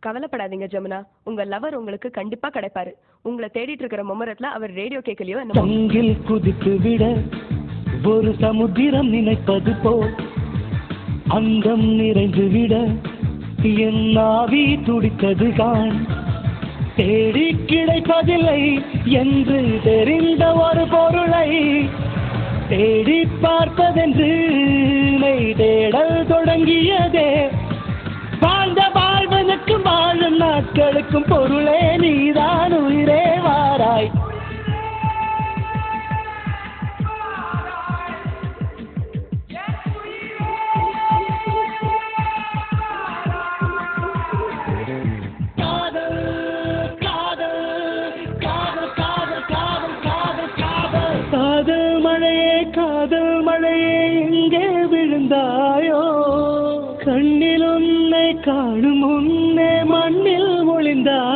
கவலைப்படாதீங்க ஜமுனா, உங்க லவர் உங்களுக்கு கண்டிப்பா கிடைப்பாரு. உங்களை தேடிட்டு இருக்கிற மும்மரத்துல அவர் ரேடியோ கேட்கலையோ என்ன. தங்கில் குதித்து விட ஒரு சமுத்திரம் நினைப்பது போல் அங்கம் நிறைந்து விட என் ஆவி துடித்தது தான். தேடி கிடைப்பதில்லை என்று தெரிந்த ஒரு பொருளை தேடி பார்ப்பதென்று மெய் தேடல் தொடங்கியதே. வாழ்ந்த வாழ்வனுக்கும் வாழும் நாட்களுக்கும் பொருளே நீதான் உயிரே வாராய். காதல் மழையே காதல் மழையே எங்கே விழுந்தாயோ, கண்ணில் உன்னை காணும் முன்னே மண்ணில் ஒளிந்தாய்.